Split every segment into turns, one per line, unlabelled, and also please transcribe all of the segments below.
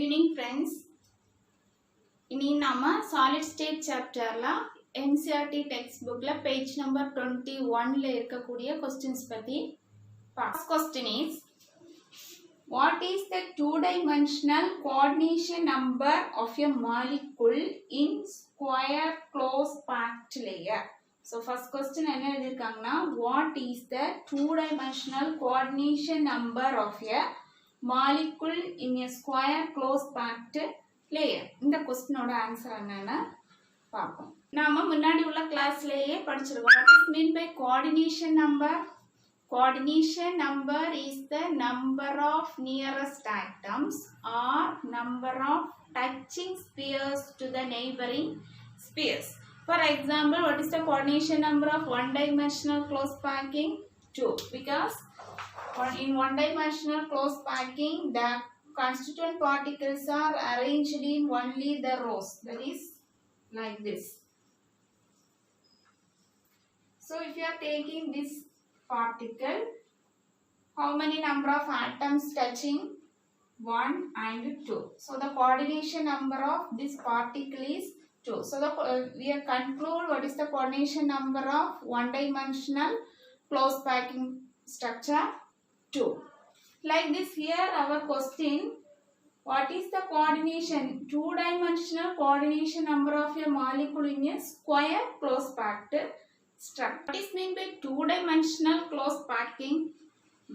evening friends. इनी नामा solid state chapter ला NCERT textbook ला page number 21 ले इरका कुड़िया questions पति. First question is, what is the two-dimensional coordination number of a molecule in square close packed layer? So first question என்ன எழுதிருக்காங்கன்னா, what is the two-dimensional coordination number of a molecule in a square close packed layer? இந்த क्वेश्चनோட answer என்னன்னு பாப்போம். நாம முன்னாடி உள்ள கிளாஸ்லயே படிச்சிருக்கோம். What is meant by coordination number? Coordination number is the number of nearest atoms or number of touching spheres to the neighboring spheres. For example, what is the coordination number of one-dimensional close packing? 2. Because in one-dimensional close packing, the constituent particles are arranged in only the rows. That is like this. So if you are taking this particle, how many number of atoms touching? 1 and 2. So the coordination number of this particle is 2. So we conclude what is the coordination number of one-dimensional close packing structure? 2. Like this, here our question, what is the coordination, two-dimensional coordination number of a molecule in a square close packed structure? What is meant by two-dimensional close packing?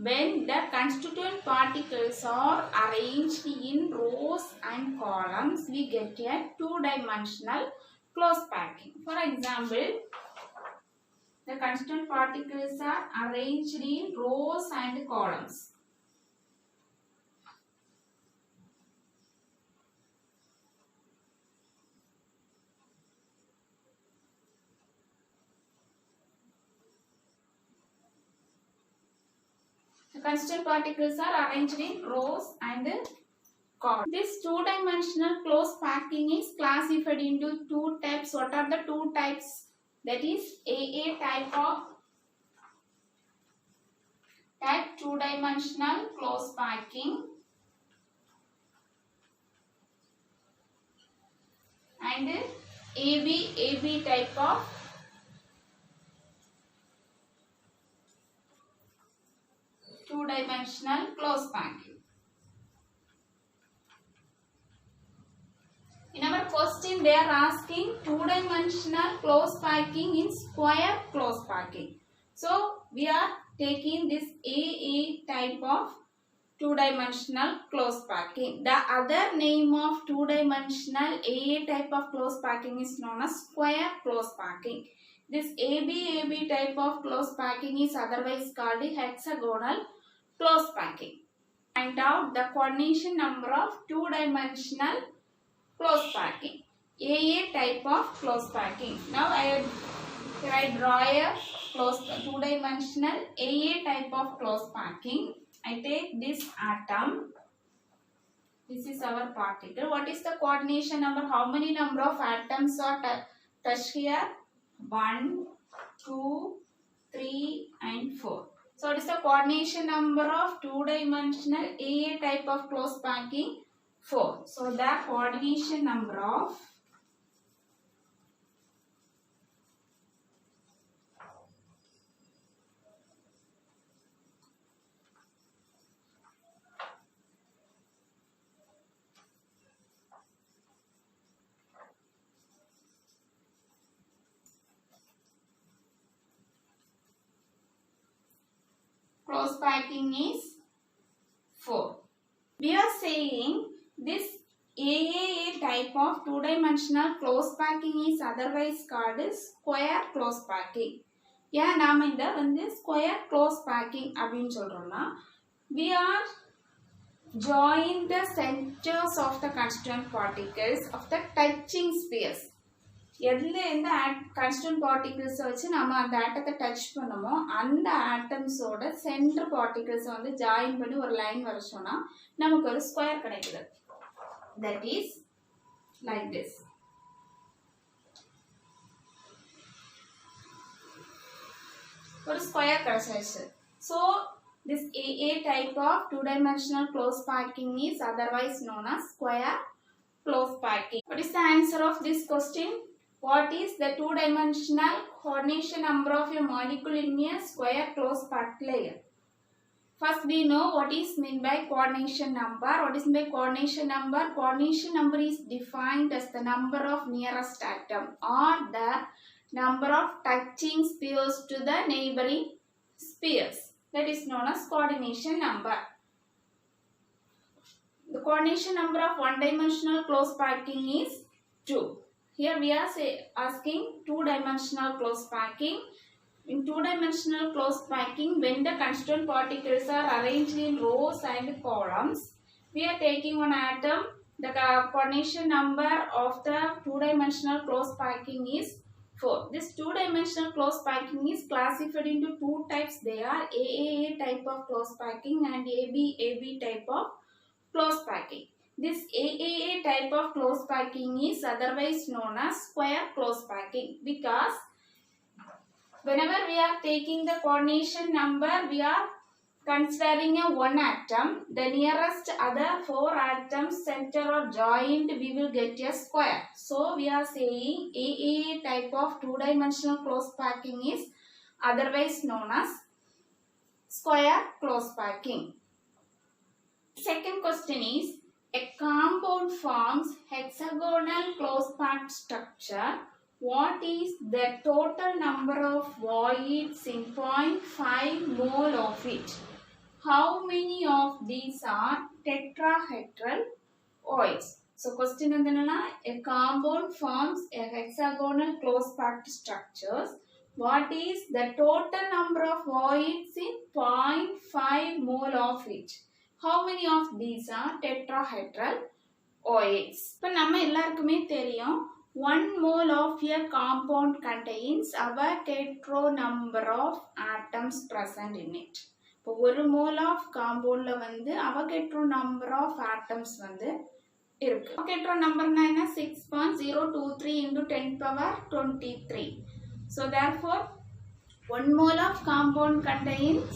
When the constituent particles are arranged in rows and columns, we get a two-dimensional close packing. For example, the constituent particles are arranged in rows and columns. The constituent particles are arranged in rows and columns. This two-dimensional close packing is classified into two types. What are the two types? That is AA type of two-dimensional close packing and AB type of two-dimensional close packing. In our question, they are asking two-dimensional close packing in square close packing. So we are taking this AA type of two-dimensional close packing. The other name of two-dimensional AA type of close packing is known as square close packing. This AB type of close packing is otherwise called hexagonal close packing. Find out the coordination number of two-dimensional close packing. AA type of close packing. Now I draw a two-dimensional AA type of close packing. I take this atom. This is our particle. What is the coordination number? How many number of atoms are touched here? 1, 2, 3 and 4. So what is the coordination number of two-dimensional AA type of close packing? 4. So the coordination number of close packing is 4. We are saying this AAA type of two-dimensional close packing is otherwise called square close packing. Yeah, நாம இந்த வந்து square close packing அப்படினு சொல்றோம்னா, we are join the centers of the constituent particles of the touching spheres. எதுல எந்த constituent particles வச்சு நாம அந்த ஆட்டத்தை டச் பண்ணோமோ அந்த ஆட்டம்ஸோட சென்டர் particles வந்து ஜாயின் பண்ணி ஒரு லைன் வரைச்சோம்னா நமக்கு ஒரு ஸ்கொயர் கிடைக்குது. That is like this. ஒரு ஸ்கொயர் கிடைச்சிருச்சு. So This AA type of two-dimensional close packing is otherwise known as square close packing. What is the answer of this question? What is the two-dimensional coordination number of a molecule in a square close packed layer? First, we know what is meant by coordination number. What is meant by coordination number? Coordination number is defined as the number of nearest atom or the number of touching spheres to the neighboring spheres. That is known as coordination number. The coordination number of one-dimensional close packing is 2. Here we are asking two-dimensional close packing. In two-dimensional close packing, when the constituent particles are arranged in rows and columns, we are taking one atom. The coordination number of the two-dimensional close packing is 4. This two-dimensional close packing is classified into two types. They are AAA type of close packing and AB type of close packing. This AAA type of close packing is otherwise known as square close packing because whenever we are taking the coordination number, we are considering a one atom. The nearest other 4 atoms center or joined, we will get a square. So we are saying AAA type of two-dimensional close packing is otherwise known as square close packing. Second question is, a compound forms hexagonal close packed structure. What is the total number of voids in 0.5 mole of it? How many of these are tetrahedral voids? So question is, a compound forms a hexagonal close packed structures. What is the total number of voids in 0.5 mole of it? How many of these are tetrahedral voids? இப்போ நம்ம எல்லாருக்குமே தெரியும் 1 mole of a compound contains Avogadro number of atoms present in it. இப்போ ஒரு mole of compoundல வந்து Avogadro number of atoms வந்து இருக்கு. Avogadro numberனா என்ன? 6.023 into 10 power 23. So therefore 1 mole of compound contains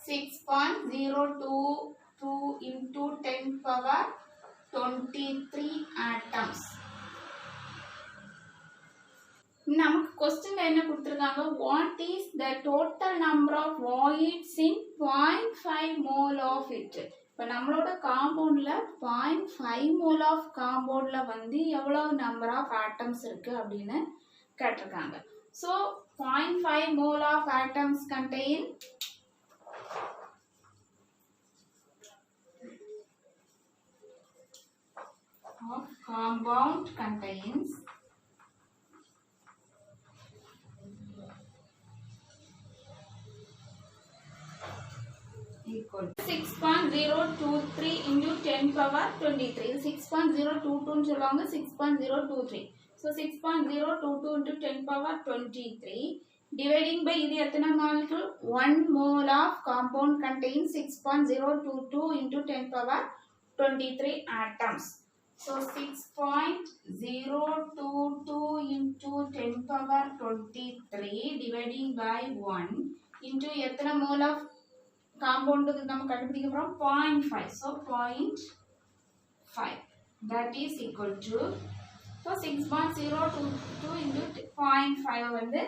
(6.022 into 10 power 23 atoms. நமக்கு क्वेश्चन என்ன கொடுத்திருக்காங்க? What is the total number of voids in 0.5 mole of it? இப்போ நம்மளோட காம்பவுண்ட்ல 0.5 mole of காம்பவுண்ட்ல வந்து எவ்வளவு number of atoms இருக்கு அப்படின்னு கேட்டிருக்காங்க. So 0.5 mole of atoms contain of compound contains equal to 6.023 into 10 power 23. 6.022 ன்னு சொல்லுவாங்க 6.023. So 6.022 into 10 power 23 dividing by இது எத்தனை molecule? 1 mole of compound contains 6.022 into 10 power 23 atoms. So 6.022 into 10 power 23 dividing by 1 into எத்தனை mole of compound நம்ம கண்டுபிடிக்க போறோம் 0.5. So 0.5 that is equal to so 6.022 into 0.5 வந்து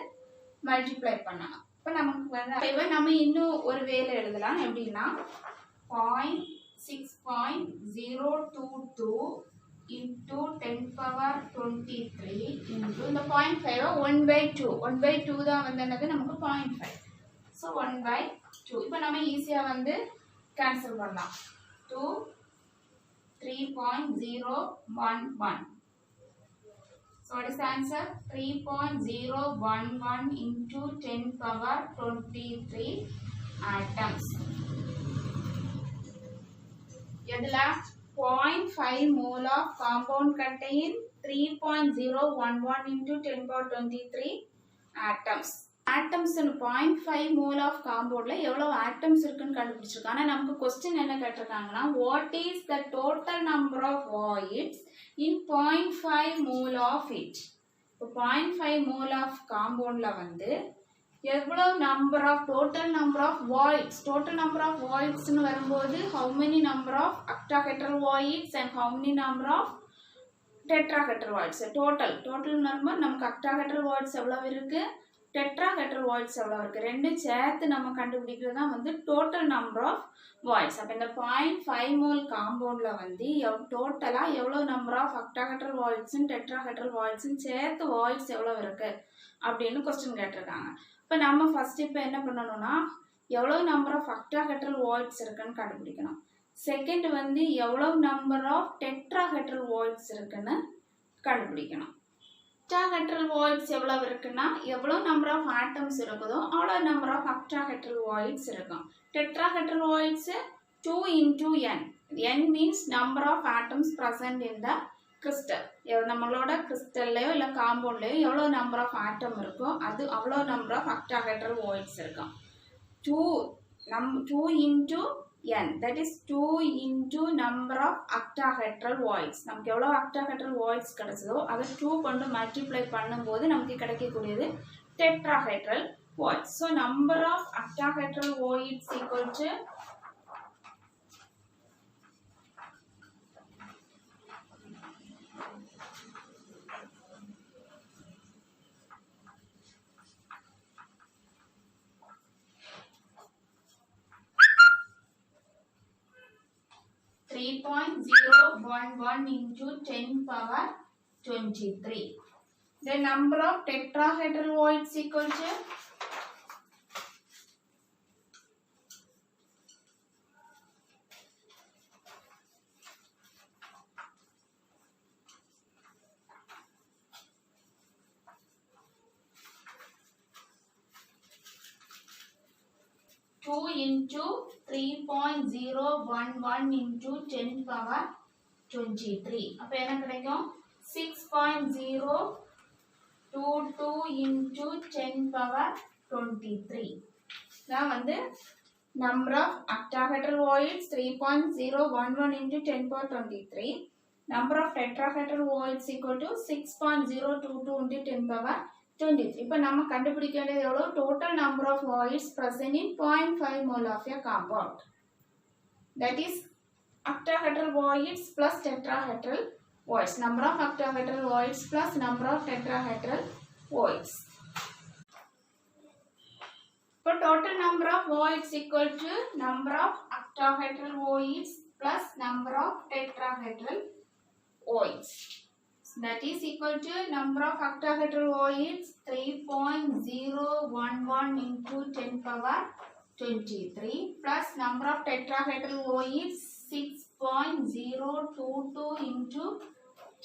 multiply பண்ணலாம். இப்போ நமக்கு வந்து நம்ம இன்னும் ஒரு வேளை எழுதலாம். எப்படின்னா 6.022 into 10 power 23 into இந்த 0.5 1 by 2 1 by 2 தான் வந்து என்னது நமக்கு 0.5. So 1 by 2. இப்போ நம்ம ஈஸியா வந்து கேன்சல் பண்ணலாம். 2 3.011. So what is the answer? 3.011 into 10 power 23 atoms. எதுல 0.5 mole of compound contain 3.011 into 10 power 23 atoms. Atoms 0.5 mole of காம்பவுண்ட்ல எவ்வளவு ஆட்டம்ஸ் இருக்குன்னு கண்டுபிடிச்சிருக்காங்க. ஆனா நமக்கு क्वेश्चन என்ன கேட்டிருக்காங்கன்னா what is the total number of voids in 0.5 mole of it. இப்போ 0.5 mole of காம்பவுண்ட்ல வந்து எவ்வளவு number of total number of voids னு வரும்போது how many number of octahedral voids and how many number of tetrahedral voids. total number நமக்கு octahedral voids எவ்வளவு இருக்கு, tetrahedral voids எவ்வளவு இருக்கு, ரெண்டு சேர்த்து நம்ம கண்டுபிடிக்கிறது தான் வந்து total number of voids. அப்ப இந்த 0.5 mole காம்பவுண்ட்ல வந்து டோட்டலா எவ்வளவு number of octahedral voids and tetrahedral voids சேர்த்து voids எவ்வளவு இருக்கு அப்படின்னு क्वेश्चन கேட்டிருக்காங்க. இப்ப நம்ம ஃபர்ஸ்ட் இப்ப என்ன பண்ணணும்னா எவ்வளவு number of octahedral voids இருக்குன்னு கண்டுபிடிக்கணும். செகண்ட் வந்து எவ்வளவு number of tetrahedral voids இருக்குன்னு கண்டுபிடிக்கணும். octahedral voids எவ்வளவு இருக்குன்னா எவ்வளவு number of atoms இருக்குதோ அவ்வளவு number of octahedral voids இருக்கும். tetrahedral voids 2 into n. n means number of atoms present in the crystal. நம்மளோட கிறிஸ்டல்லையோ இல்லை காம்பவுண்ட்லையோ எவ்வளோ நம்பர் ஆஃப் ஆட்டம் இருக்கோ அது அவ்வளோ நம்பர் ஆஃப் octahedral voids இருக்கும். 2 into n, that is 2 into number of octahedral voids. நமக்கு எவ்வளோ octahedral voids கிடைச்சதோ அதை 2 கொண்டு மல்டிப்ளை பண்ணும்போது நமக்கு கிடைக்கக்கூடியது tetrahedral voids. So number of octahedral voids equal to 3.011 into 10 power 23. The number of tetrahedral voids equal to 2 into 3.011 into 10 power 23. அப்ப என்ன கிடைக்கும் 6.022 into 10 power 23. நான் வந்து number of octahedral voids 3.011 into 10 power 23. Number of tetrahedral voids equal to 6.022 into 10 power 23. இப்போ நம்ம கண்டுபிடிக்க வேண்டியது எவ்வளவு total number of voids present in 0.5 mole of a compound. That is octahedral voids plus tetrahedral voids. Number of octahedral voids plus number of tetrahedral voids. So total number of voids equal to number of octahedral voids plus number of tetrahedral voids. That is equal to number of octahedral voids 3.011 into 10 power 23 plus number of tetrahedral voids 6.022 into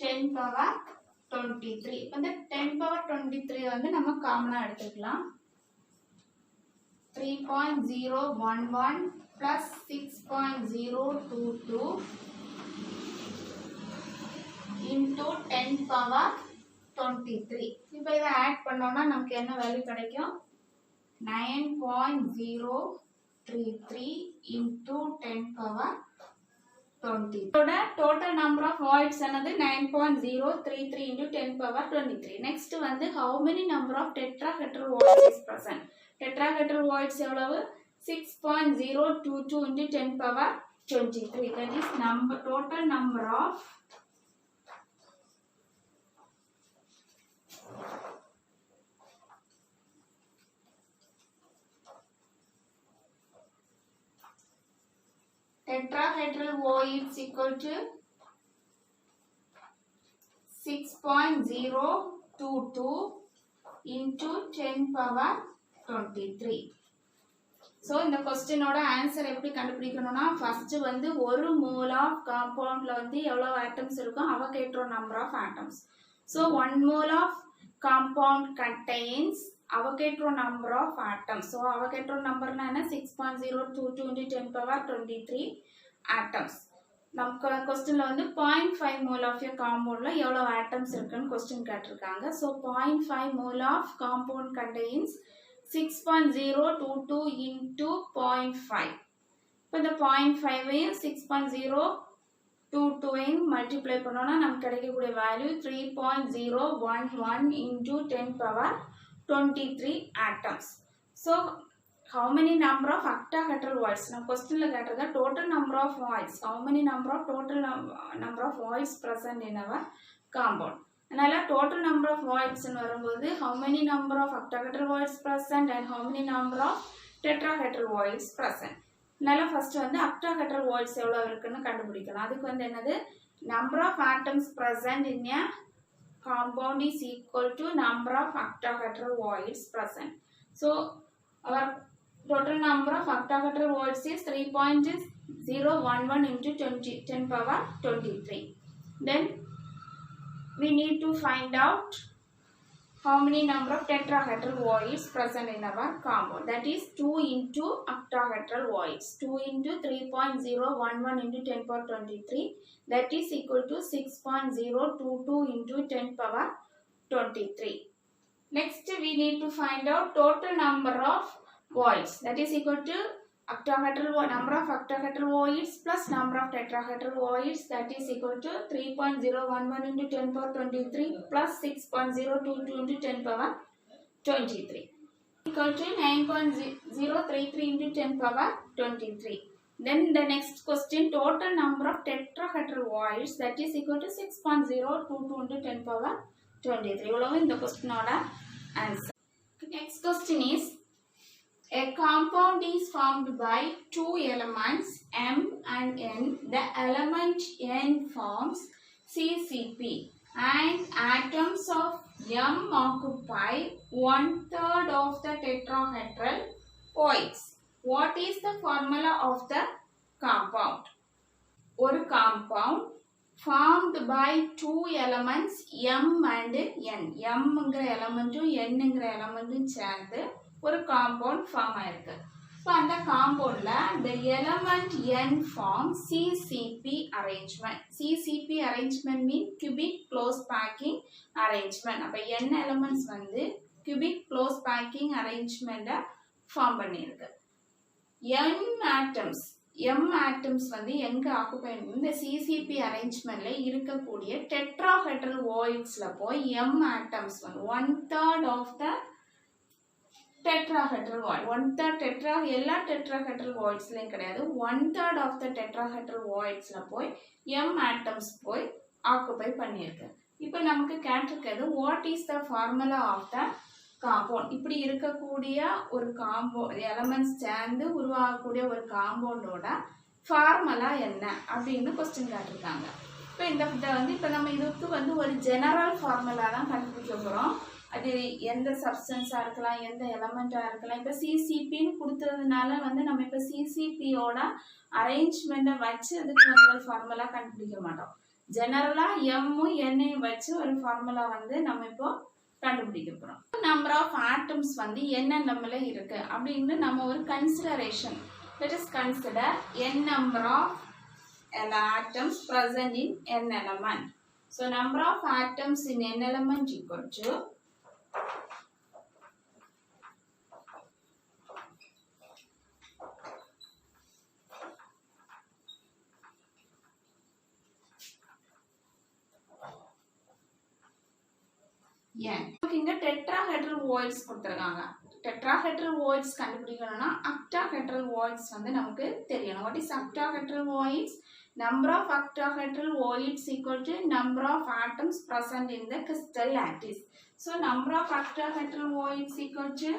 10 power 23. இந்த 10 power 23 வந்து நம்ம காமனா எடுத்துக்கலாம். 3.011 plus 6.022 into 10 power 23. இப்போ இதை add பண்ணோம்னா நமக்கு என்ன வேல்யூ கிடைக்கும் 9.033 into 10 power 20. Total number of voids என்னது 9.033 into 10 power 23. Next வந்து how many number of tetrahedral voids is present. Tetrahedral voids எவ்வளவு 6.022 into 10 power 23. That is total number of tetrahedral voids equal to 6.022 into 10 power 23. So இந்த क्वेश्चनோட answer எப்படி கண்டுபிடிக்கணும்னா first வந்து ஒரு mole of காம்பவுண்ட்ல வந்து எவ்வளவு atoms இருக்கும் Avogadro number of atoms. So 1 mole of compound contains Avogadro number of atoms. So Avogadro number na 6.022 into 10 power 23 atoms. நமக்கு क्वेश्चनல வந்து 0.5 mole of a compoundல எவ்வளவு atoms இருக்குன்னு क्वेश्चन கேட்டிருக்காங்க. So 0.5 mole of compound contains 6.022 into 0.5. இப்போ இந்த 0.5ஐயும் 6.022ஐயும் multiply பண்ணோம்னா நமக்கு கிடைக்கக்கூடிய value 3.011 into 10 power 23 atoms. So how many number of octahedral voids? Now question la கேட்டது total number of voids. How many number of voids present in our compound? அதனால total number of voids ன்னு வரும்போது how many number of octahedral voids present and how many number of tetrahedral voids present. அதனால first வந்து octahedral voids எவ்வளவு இருக்குன்னு கண்டுபிடிக்கணும். அதுக்கு வந்து என்னது number of atoms present in a compound is equal to number of octahedral voids present. So our total number of octahedral voids is 3.011 into 10 power 23. Then we need to find out how many number of tetrahedral voids present in our compound. That is 2 into octahedral voids. 2 into 3.011 into 10 power 23. That is equal to 6.022 into 10 power 23. Next we need to find out total number of voids. That is equal to number of octahedral voids plus number of tetrahedral voids. That is equal to 3.011 into 10 power 23 plus 6.022 into 10 power 23 equal to 9.033 into 10 power 23. Then the next question, total number of tetrahedral voids, that is equal to 6.022 into 10 power 23. இவ்வளவு இந்த क्वेश्चनோட answer. Next question is, a compound is formed by two elements M and N. The element N forms CCP and atoms of M occupy 1/3 of the tetrahedral voids. What is the formula of the compound? ஒரு compound formed by two elements M and N. M ங்கிற elementும் N ங்கிற elementும் சேர்ந்து ஒரு compound form ஆயிருக்கு. இப்போ அந்த compoundல the element N form CCP arrangement. CCP arrangement mean cubic close packing arrangement. அப்ப N elements வந்து cubic close packing arrangement form பண்ணிருக்கு. M atoms வந்து எங்க ஆக்குபை இந்த CCP arrangementல இருக்கக்கூடிய tetrahedral voidsல போய் M atoms வந்து 1/3 of the tetrahedral void. 1/3 எல்லா tetrahedral voidsலயும் கிடையாது. 1/3 of the tetrahedral voidsல போய் M atoms போய் ஆக்குபை பண்ணிருக்கு. இப்போ நமக்கு கேட்டிருக்கிறது what is the formula of the compound. இப்படி இருக்கக்கூடிய ஒரு compound elements சேர்ந்து உருவாகக்கூடிய ஒரு compoundோட ஃபார்முலா என்ன அப்படின்னு क्वेश्चन கேட்டிருக்காங்க. இப்போ இந்த வந்து இப்போ நம்ம இதுக்கு வந்து ஒரு ஜெனரல் ஃபார்முலா தான் கண்டுபிடிக்க போறோம். அது எந்த சப்ஸ்டன்ஸா இருக்கலாம், எந்த எலமெண்டா இருக்கலாம். இப்போ சிசிபின்னு கொடுத்ததுனால வந்து நம்ம இப்போ சிசிபியோட அரேஞ்ச்மெண்ட்டை வச்சு அதுக்கு வந்து ஒரு ஃபார்முலா கண்டுபிடிக்க மாட்டோம். ஜெனரலா எம்மும் எண்ணையும் வச்சு ஒரு ஃபார்முலா வந்து நம்ம இப்போ கண்டுபிடிக்க போறோம். நம்பர் ஆஃப் ஆட்டம்ஸ் வந்து என்ன நம்மள இருக்கு அப்படின்னு நம்ம ஒரு consideration. Let us consider n number of atoms present in n element. So number of atoms in n element equal to n. இங்க tetrahedral voids கொடுத்திருக்காங்க. tetrahedral voids கண்டுபிடிக்கணும்னா octahedral voids வந்து நமக்கு தெரியணும். What is octahedral voids? Number of octahedral voids equal to number of atoms present in the crystal lattice. So number of octahedral voids equal to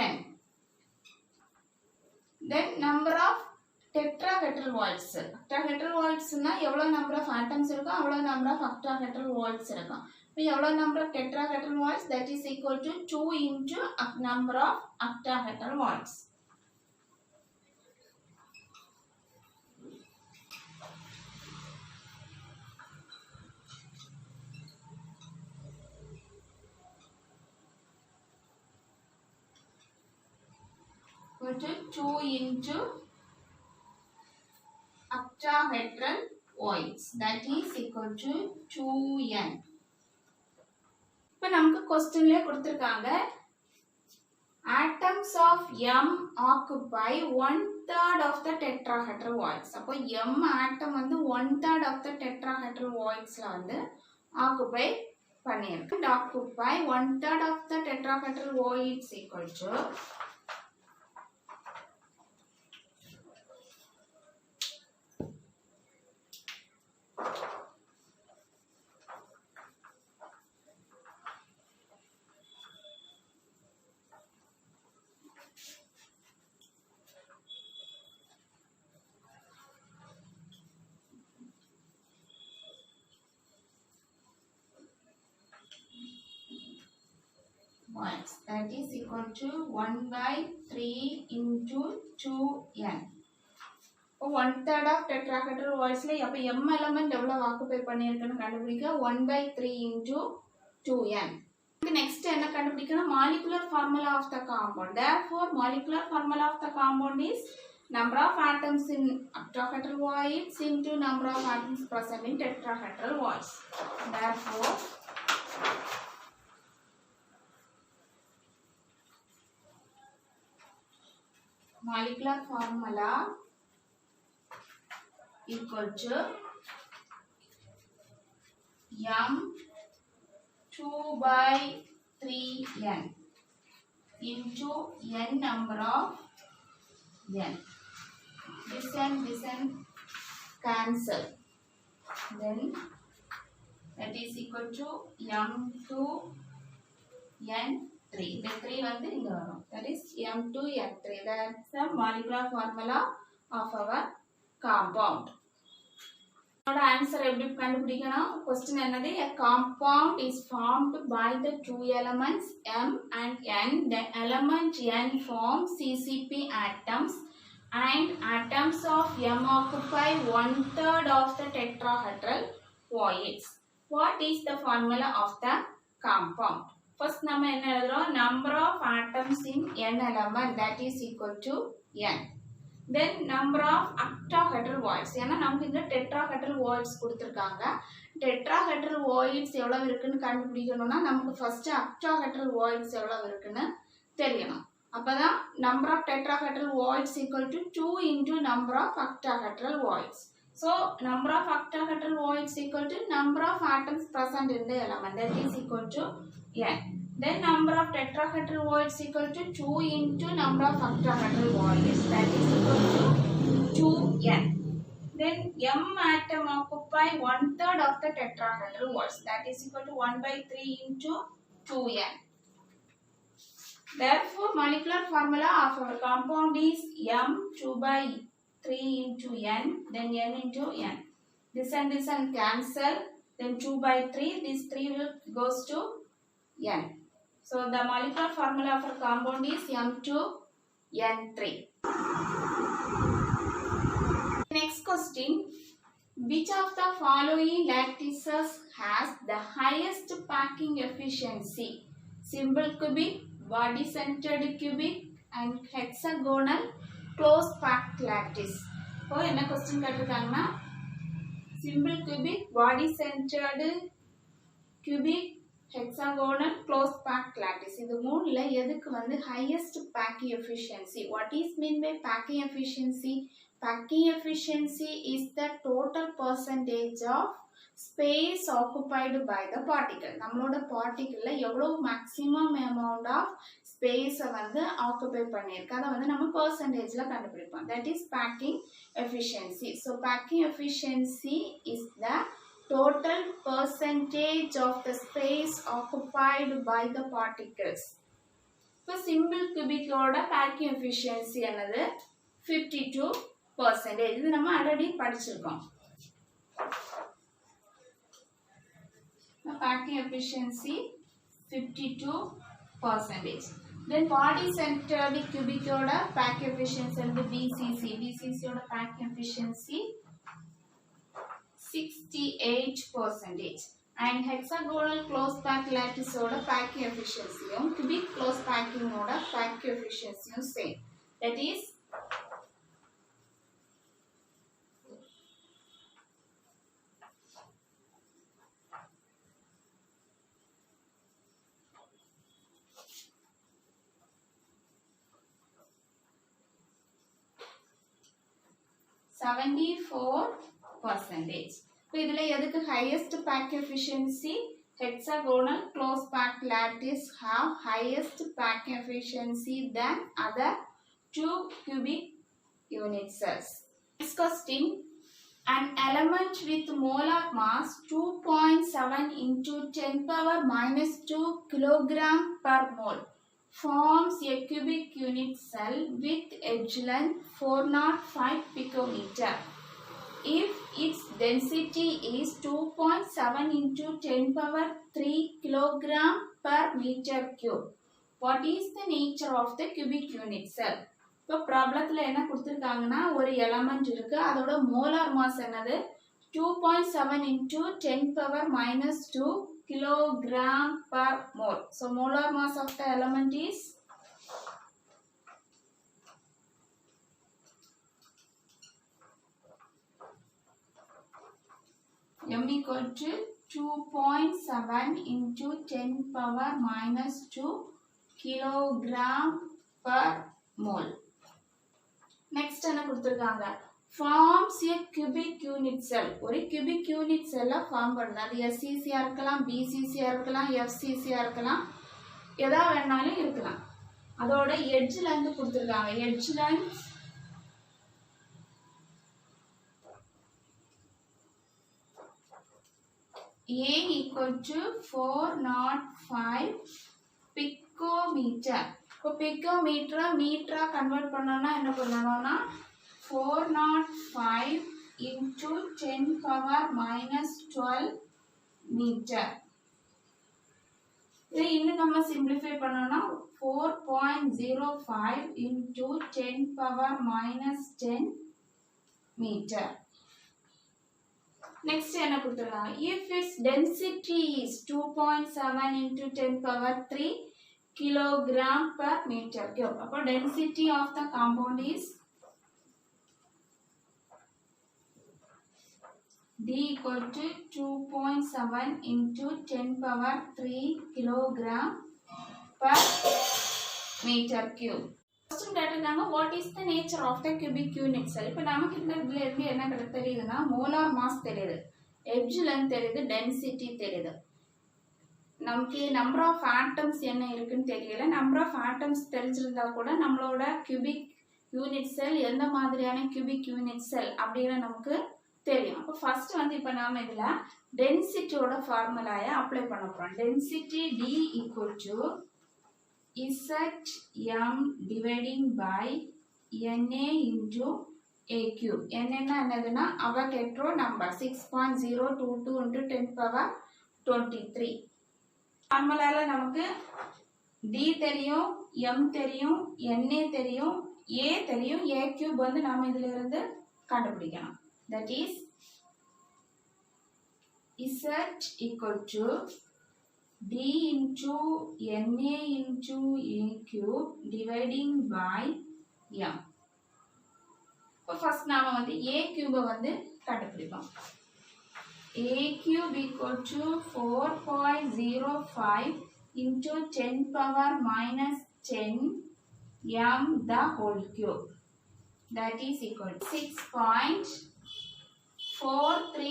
n. Then number of tetrahedral voids. Tetrahedral voids னா எவ்வளவு number of atoms இருக்கோ அவ்வளவு number of octahedral voids இருக்கும். இப்போ எவ்வளவு number of tetrahedral voids, that is equal to 2 into number of octahedral voids. equal to 2 into octahedral voids, that is equal to 2n. இப்போ நமக்கு क्वेश्चनல கொடுத்திருக்காங்க atoms of M occupy 1/3 of the tetrahedral voids. அப்போ M atom வந்து 1/3 of the tetrahedral voidsல வந்து occupy பண்ணிருக்கு. Occupy 1/3 of the tetrahedral voids equal to voids, that is equal to 1/3 into 2n. 1/3 of tetrahedral voidsல அப்ப m element எவ்வளவு occupy பண்ணியிருக்குன்னு கண்டுபிடிக்க 1/3 into 2n. Next என்ன கண்டுபிடிக்கணும் molecular formula of the compound. Therefore molecular formula of the compound is number of atoms in octahedral voids into number of atoms present in tetrahedral voids. Therefore molecular formula equal to m 2/3n into n number of n. This and cancel. Then that is equal to m2n3. The 3 வந்து இங்க வரும். That is m2n3. That's the molecular formula of our compound. our answer எப்படி கண்டுபிடிக்கணும் question என்னது a compound is formed by the two elements m and n. The element n forms ccp atoms and atoms of m occupy 1/3 of the tetrahedral voids. What is the formula of the compound? First நம்ம என்ன எழுதுறோம் number of atoms in n element, that is equal to n. Then number of octahedral voids. ஏன்னா நமக்கு இங்க tetrahedral voids கொடுத்திருக்காங்க. tetrahedral voids எவ்வளவு இருக்குன்னு கண்டுபிடிக்கணும்னா நமக்கு first octahedral voids எவ்வளவு இருக்குன்னு தெரியணும். அப்பதான் number of tetrahedral voids equal to 2 into number of octahedral voids. So number of octahedral voids equal to number of atoms present in the element, that is equal to n. Then number of tetrahedral voids equal to 2 into number of octahedral voids, that is equal to 2n. Then m atom occupy 1/3 of the tetrahedral voids, that is equal to 1/3 into 2n. Therefore molecular formula of our compound is m 2/3 into n, then n into n. This and cancel, then 2/3, this 3 will goes to n. So the molecular formula of our compound is m2n3. Next question, which of the following lattices has the highest packing efficiency? Simple cubic, body centered cubic and hexagonal close packed lattice. இப்போ என்ன question கேட்டிருக்காங்கன்னா simple cubic, body centered cubic, hexagonal close packed lattice. இது மூணுல எதுக்கு வந்து highest packing efficiency? What is mean by packing efficiency? Packing efficiency is the total percentage of space occupied by the particle. நம்மளோட particle எவ்வளவு maximum amount of space வந்து occupy பண்ணிருக்கு அத வந்து நம்ம percentageல கண்டுபிடிப்போம். That is packing efficiency. So packing efficiency is the total percentage of the space occupied by the particles. So simple cubic ஓட packing efficiency என்னது 52%. இது நம்ம already படிச்சிருக்கோம். Packing efficiency 52%. Then body centered cubic ஓட packing efficiency வந்து BCC. BCC ஓட packing efficiency 68%. And hexagonal close pack lattice ஓட packing efficiency cubic close packing ஓட packing efficiency same. that is %74. இப்போ இதுல எதுக்கு highest pack efficiency? Hexagonal close packed lattice have highest pack efficiency than other 2 cubic unit cells. Next question. An element with molar mass 2.7 into 10 power minus 2 kilogram per mole forms a cubic unit cell with edge length 405 picometer. If its density is 2.7 into 10 power 3 kilogram per meter cube, what is the nature of the cubic unit cell? இப்போ ப்ராப்ளத்தில் என்ன கொடுத்துருக்காங்கன்னா ஒரு element இருக்கு, அதோட molar mass என்னது 2.7 into 10 power minus 2 kilogram per mole. So molar mass of the element is m equal to 2.7 into 10 power minus 2 kilogram per mole. Next என்ன கொடுத்திருக்காங்க, forms a cubic unit cell. ஒரு cubic unit cell form பண்ணுது. அது SCC இருக்கலாம், BCC இருக்கலாம், FCC இருக்கலாம், எதா வேணாலும் இருக்கலாம். அதோட edge length கொடுத்திருக்காங்க. edge length A equal to 405 picometer. இப்போ picometer மீட்டரா கன்வெர்ட் பண்ணனும்னா என்ன பண்ணனும்னா 405 into 10 power minus 12 meter. இதை இன்னும் நம்ம சிம்பிளிஃபை பண்ணனும்னா 4.05 into 10 power minus 10 meter. Next என்ன கொடுத்திருக்காங்க, if its density is 2.7 into 10 power 3 kilogram per meter cube. அப்போ density of the compound is D equal to 2.7 into 10 power 3 kilogram per meter cube. Question கேட்டிருக்காங்க, what is the nature of the cubic unit cell? இப்போ நமக்கு இதுல இருந்து என்ன தெரியுதுன்னா molar mass தெரியுது, edge length தெரியுது, density தெரியுது. நமக்கு number of atoms என்ன இருக்குன்னு தெரியல. number of atoms தெரிஞ்சிருந்தா கூட நம்மளோட cubic unit cell எந்த மாதிரியான cubic unit cell அப்படின்னு நமக்கு தெரியும். அப்போ ஃபர்ஸ்ட் வந்து இப்போ நாம இதுல டென்சிட்டியோட ஃபார்முலாயை அப்ளை பண்ண போறோம். Density D equal to Zm dividing by Na into A cube. என்னன்னா என்னதுன்னா அவகேட்ரோ நம்பர் 6.022 into 10 power 23. ஃபார்முலால நமக்கு D தெரியும், M தெரியும், Na தெரியும், A தெரியும், A cube வந்து நாம இதுல இருந்து கண்டுபிடிக்கணும். That is Z equal to D into Na into A cube dividing by M. இப்போ ஃபர்ஸ்ட் நாம வந்து A cube வந்து கண்டுபிடிப்போம். A cube equal to 4.05 into 10 power minus 10 M the whole cube. That is equal to 6.43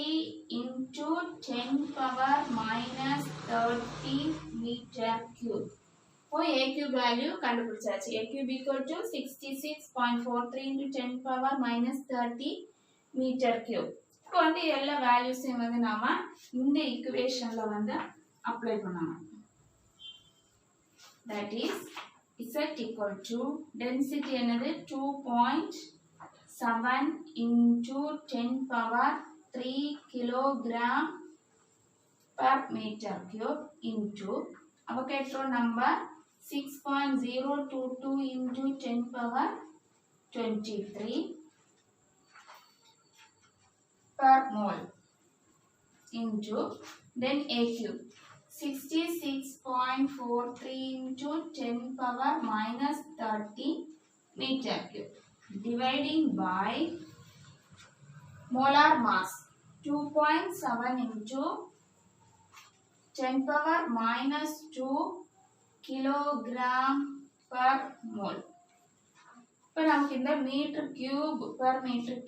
into 10 power minus 30 meter cube. இப்போ A cube value கண்டுபிடிச்சாச்சு. A cube equal to 66.43 into 10 power minus 30 meter cube. இப்போ வந்து எல்லா வேல்யூஸையும் வந்து நாம இந்த ஈக்குவேஷன்ல வந்து apply பண்ணணும். That is Z equal to density என்னது 2.7 into 10 power 3 kilogram per meter cube into Avogadro number 6.022 into 10 power 23 per mole into then A cube 66.43 into 10 power minus 30 meter cube. Dividing by molar mass 2.7 into 10 power minus 2 kilogram per mole. இப்போ நமக்கு இந்த meter cube per meter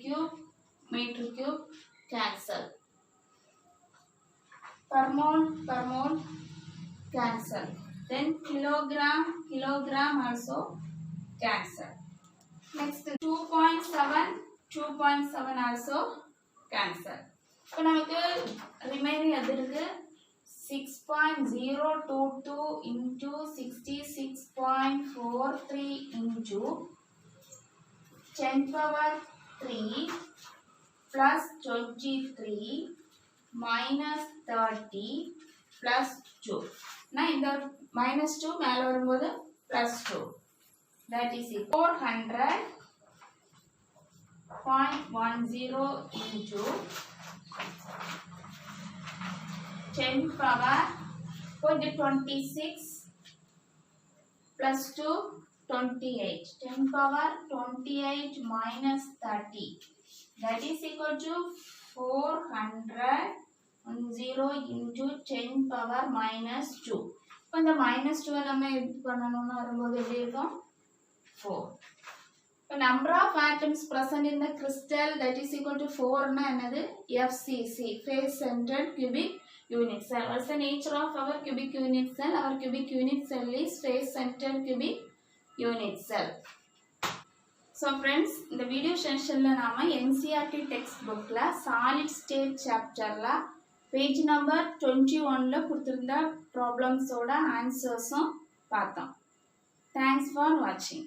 cube cancel. Per mole cancel. Then kilogram also cancel. Next 2.7 also cancel. இப்போ நமக்கு remaining எது இருக்கு 6.022 into 66.43 into 10 power 3 plus 23 minus 30 plus 2. நான் இந்த minus 2 மேல வரும்போது plus 2. That is 400.10 into 10 power 26 plus 2 28. 10 power 28 minus 30. That is equal to 400 into 10 power minus 2. இப்போ இந்த minus 2 நம்ம எடுத்து பண்ணணும்னு வரும்போது எப்படி இருக்கும் 4. இப்போ number of atoms present in the crystal that is equal to 4 னா என்னது FCC face centered cubic unit cell. What's the nature of our cubic unit cell? Our cubic unit cell is face centered cubic unit cell. So friends, இந்த video செஷன்ல நாம NCERT text புக்ல solid state chapterல page number 21ல கொடுத்திருந்த ப்ராப்ளம்ஸோட ஆன்சர்ஸும் பார்த்தோம். Thanks for watching.